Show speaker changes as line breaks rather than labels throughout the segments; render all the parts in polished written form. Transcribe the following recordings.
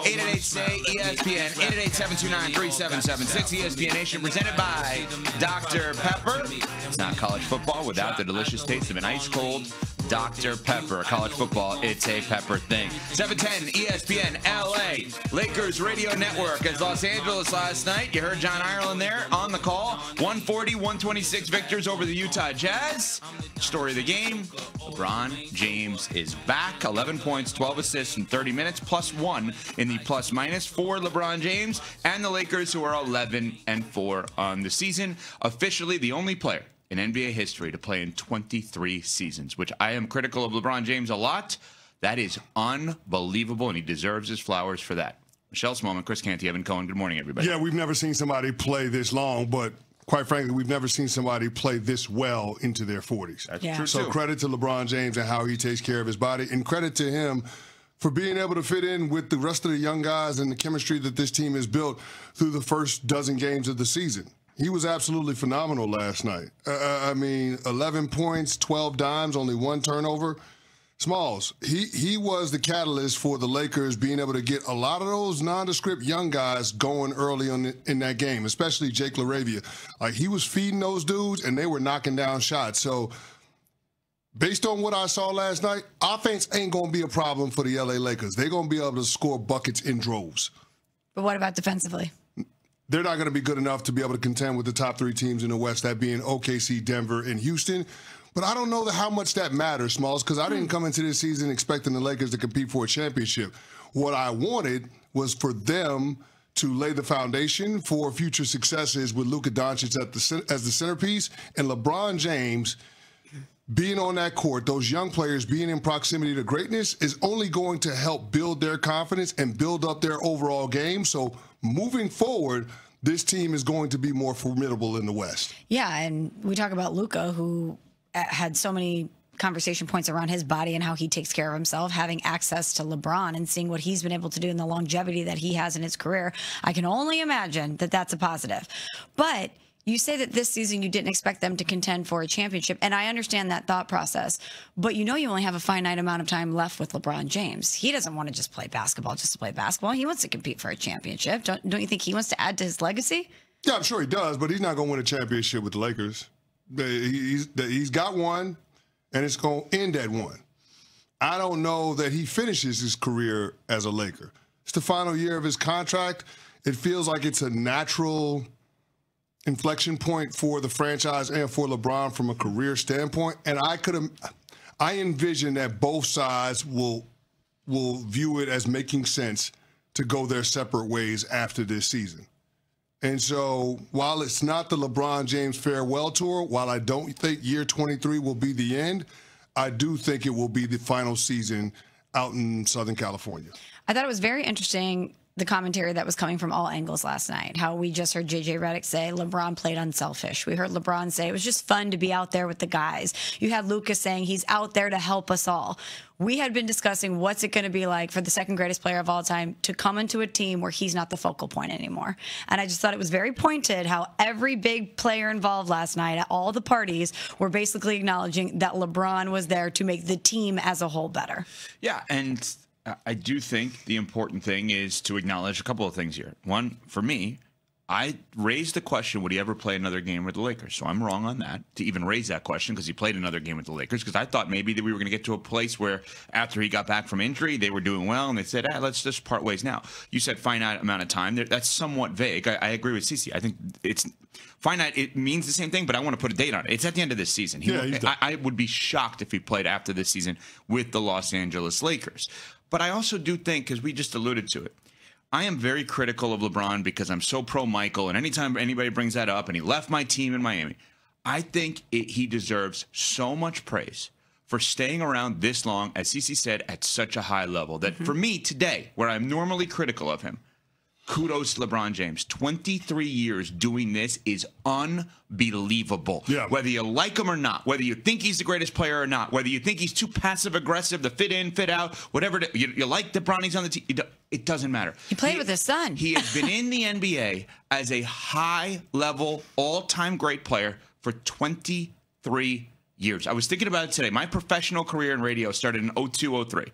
888-SAY-ESPN, 888-729-3776, ESPN Nation, presented by Dr. Pepper. It's not college football without the delicious taste of an ice-cold Dr. Pepper. College football, it's a pepper thing. 710 ESPN LA, Lakers Radio Network as Los Angeles last night. You heard John Ireland there on the call. 140-126 victors over the Utah Jazz. Story of the game, LeBron James is back. 11 points, 12 assists in 30 minutes, +1 in the plus-minus for LeBron James and the Lakers, who are 11-4 on the season. Officially the only player in NBA history to play in 23 seasons, which I am critical of LeBron James a lot. That is unbelievable, and he deserves his flowers for that. Michelle Smallman, Chris Canty, Evan Cohen, good morning, everybody.
Yeah, we've never seen somebody play this long, but quite frankly, we've never seen somebody play this well into their 40s.
That's true,
so
too.
credit to LeBron James and how he takes care of his body, and credit to him for being able to fit in with the rest of the young guys and the chemistry that this team has built through the first dozen games of the season. He was absolutely phenomenal last night. 11 points, 12 dimes, only 1 turnover. Smalls, he was the catalyst for the Lakers being able to get a lot of those nondescript young guys going early in that game, especially Jake LaRavia. Like, he was feeding those dudes, and they were knocking down shots. So, based on what I saw last night, offense ain't going to be a problem for the LA Lakers. They're going to be able to score buckets in droves.
But what about defensively?
They're not going to be good enough to be able to contend with the top 3 teams in the West, that being OKC, Denver, and Houston. But I don't know how much that matters, Smalls, because I didn't come into this season expecting the Lakers to compete for a championship. What I wanted was for them to lay the foundation for future successes with Luka Doncic as the centerpiece, and LeBron James being on that court, those young players being in proximity to greatness, is only going to help build their confidence and build up their overall game. So moving forward, this team is going to be more formidable in the West.
Yeah, and we talk about Luka, who had so many conversation points around his body and how he takes care of himself, having access to LeBron and seeing what he's been able to do in the longevity that he has in his career. I can only imagine that that's a positive. But you say that this season you didn't expect them to contend for a championship, and I understand that thought process, but you know you only have a finite amount of time left with LeBron James. He doesn't want to just play basketball just to play basketball. He wants to compete for a championship. Don't you think he wants to add to his legacy?
Yeah, I'm sure he does, but he's not going to win a championship with the Lakers. He's got one, and it's going to end at one. I don't know that he finishes his career as a Laker. It's the final year of his contract. It feels like it's a natural inflection point for the franchise and for LeBron from a career standpoint. And I envision that both sides will view it as making sense to go their separate ways after this season. And so while it's not the LeBron James farewell tour, while I don't think year 23 will be the end, I do think it will be the final season out in Southern California.
I thought it was very interesting, the commentary that was coming from all angles last night, how we just heard JJ Redick say LeBron played unselfish. We heard LeBron say it was just fun to be out there with the guys. You had Luka saying he's out there to help us all. We had been discussing what's it going to be like for the second greatest player of all time to come into a team where he's not the focal point anymore. And I just thought it was very pointed how every big player involved last night at all the parties were basically acknowledging that LeBron was there to make the team as a whole better.
Yeah, and I do think the important thing is to acknowledge a couple of things here. One, for me, I raised the question, would he ever play another game with the Lakers? So I'm wrong on that, to even raise that question, because he played another game with the Lakers, because I thought maybe that we were going to get to a place where after he got back from injury, they were doing well, and they said, let's just part ways now. You said finite amount of time. That's somewhat vague. I agree with Cece. I think it's finite. It means the same thing, but I want to put a date on it. It's at the end of this season. I would be shocked if he played after this season with the Los Angeles Lakers. But I also do think, because we just alluded to it, I am very critical of LeBron because I'm so pro-Michael, and anytime anybody brings that up, and he left my team in Miami, I think he deserves so much praise for staying around this long, as Cece said, at such a high level, that for me today, where I'm normally critical of him, kudos to LeBron James. 23 years doing this is unbelievable. Yeah. Whether you like him or not, whether you think he's the greatest player or not, whether you think he's too passive-aggressive to fit in, fit out, whatever, you like the Brownies on the team, it doesn't matter.
He played with his son.
He has been in the NBA as a high-level, all-time great player for 23 years. I was thinking about it today. My professional career in radio started in 02, 03.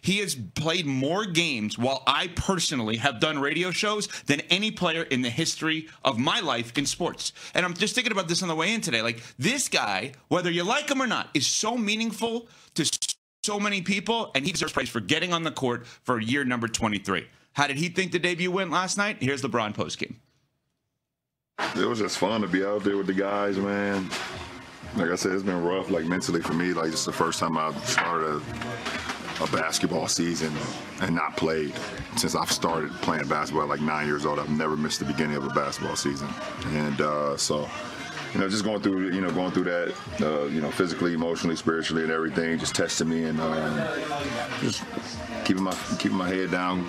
He has played more games while I personally have done radio shows than any player in the history of my life in sports. And I'm just thinking about this on the way in today. Like, this guy, whether you like him or not, is so meaningful to so many people, and he deserves praise for getting on the court for year number 23. How did he think the debut went last night? Here's LeBron postgame.
It was just fun to be out there with the guys, man. Like I said, it's been rough, like mentally for me. Like, it's the first time I've started a basketball season and not played since I've started playing basketball at like 9 years old. I've never missed the beginning of a basketball season, and so just going through that, physically, emotionally, spiritually, and everything, just testing me, and just keeping my head down,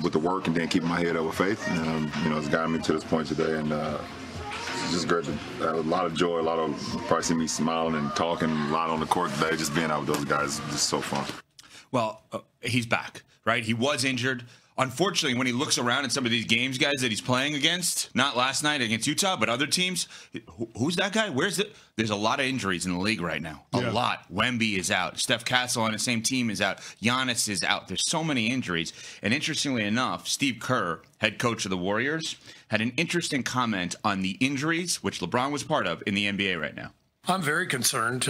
with the work, and then keeping my head up with faith, and it's gotten me to this point today, and it's just great to have a lot of joy, probably see me smiling and talking a lot on the court today. Just being out with those guys is just so fun.
Well, he's back, right? He was injured. Unfortunately, when he looks around at some of these games, guys, that he's playing against, not last night against Utah, but other teams, who's that guy? Where's it? There's a lot of injuries in the league right now. A lot. Wemby is out. Steph Castle on the same team is out. Giannis is out. There's so many injuries. And interestingly enough, Steve Kerr, head coach of the Warriors, had an interesting comment on the injuries, which LeBron was part of, in the NBA right now.
I'm very concerned.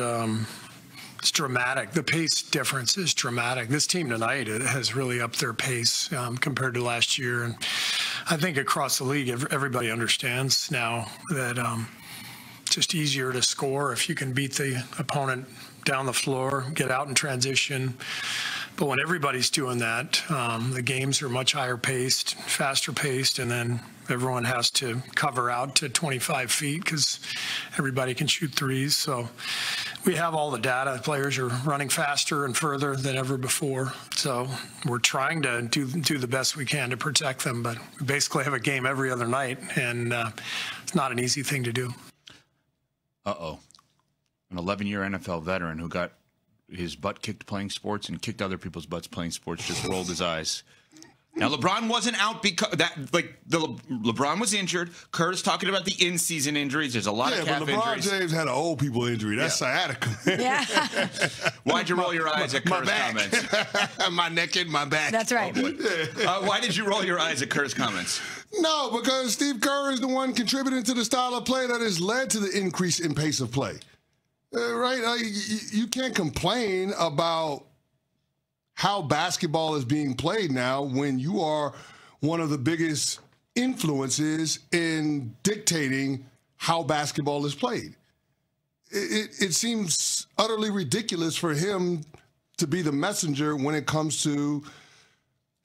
It's dramatic. The pace difference is dramatic. This team tonight has really upped their pace compared to last year. And I think across the league, everybody understands now that it's just easier to score if you can beat the opponent down the floor, get out in transition. But when everybody's doing that, the games are much higher paced, faster paced, and then everyone has to cover out to 25 feet because everybody can shoot threes. So we have all the data. Players are running faster and further than ever before. So we're trying to do the best we can to protect them, but we basically have a game every other night, and it's not an easy thing to do.
Uh-oh. An 11-year NFL veteran who got his butt kicked playing sports and kicked other people's butts playing sports just rolled his eyes. Now, LeBron wasn't out because LeBron was injured. Kerr's talking about the in-season injuries. There's a lot of calf
but LeBron
injuries.
James had an old people injury. That's sciatica.
Yeah.
Why'd you roll your eyes at Kerr's comments?
My neck and my back.
That's right.
Why did you roll your eyes at Kerr's comments?
No, because Steve Kerr is the one contributing to the style of play that has led to the increase in pace of play. Right? You can't complain about how basketball is being played now when you are one of the biggest influences in dictating how basketball is played. It seems utterly ridiculous for him to be the messenger when it comes to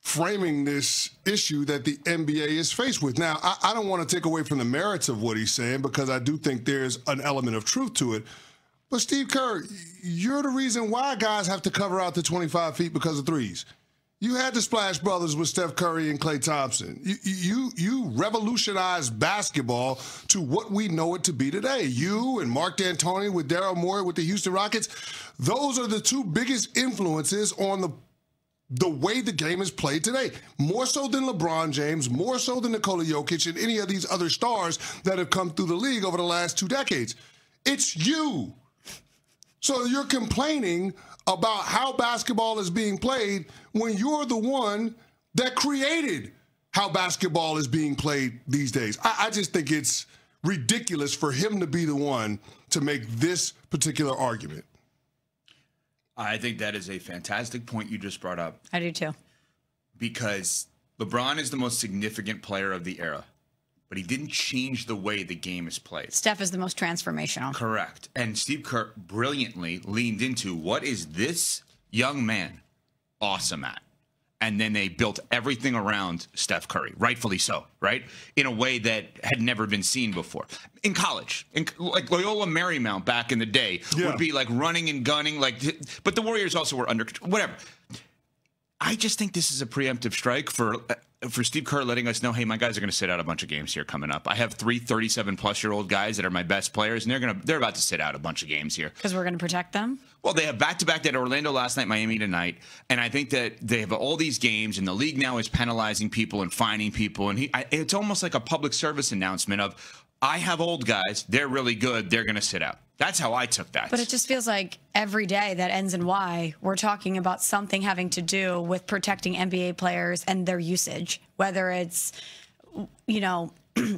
framing this issue that the NBA is faced with. Now, I don't want to take away from the merits of what he's saying because I do think there's an element of truth to it. But Steve Kerr, you're the reason why guys have to cover out to 25 feet because of threes. You had the Splash Brothers with Steph Curry and Klay Thompson. You revolutionized basketball to what we know it to be today. You and Mark D'Antoni with Daryl Morey with the Houston Rockets, those are the two biggest influences on the way the game is played today. More so than LeBron James, more so than Nikola Jokic and any of these other stars that have come through the league over the last 2 decades. It's you. So you're complaining about how basketball is being played when you're the one that created how basketball is being played these days. I just think it's ridiculous for him to be the one to make this particular argument.
I think that is a fantastic point you just brought up.
I do too.
Because LeBron is the most significant player of the era, but he didn't change the way the game is played.
Steph is the most transformational.
Correct. And Steve Kerr brilliantly leaned into what is this young man awesome at? And then they built everything around Steph Curry, rightfully so, right? In a way that had never been seen before. In college, like Loyola Marymount back in the day would be like running and gunning, but the Warriors also were under control, whatever. I just think this is a preemptive strike for Steve Kerr letting us know, hey, my guys are going to sit out a bunch of games here coming up. I have 3 37-plus-year-old guys that are my best players, and they're about to sit out a bunch of games here.
Because we're going to protect them?
Well, they have back-to-back at Orlando last night, Miami tonight, and I think that they have all these games, and the league now is penalizing people and fining people, and it's almost like a public service announcement of, I have old guys, they're really good, they're going to sit out. That's how I took that.
But it just feels like every day that ends in Y, we're talking about something having to do with protecting NBA players and their usage, whether it's,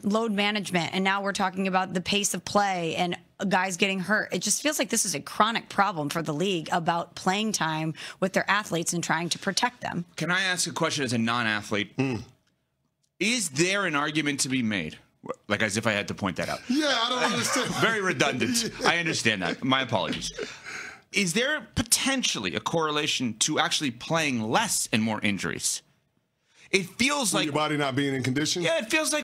load management. And now we're talking about the pace of play and guys getting hurt. It just feels like this is a chronic problem for the league about playing time with their athletes and trying to protect them.
Can I ask a question as a non-athlete? Is there an argument to be made? Like as if I had to point that out.
Yeah, I don't understand.
Very redundant. I understand that. My apologies. Is there potentially a correlation to actually playing less and more injuries? It feels like
your body not being in condition.
Yeah, it feels like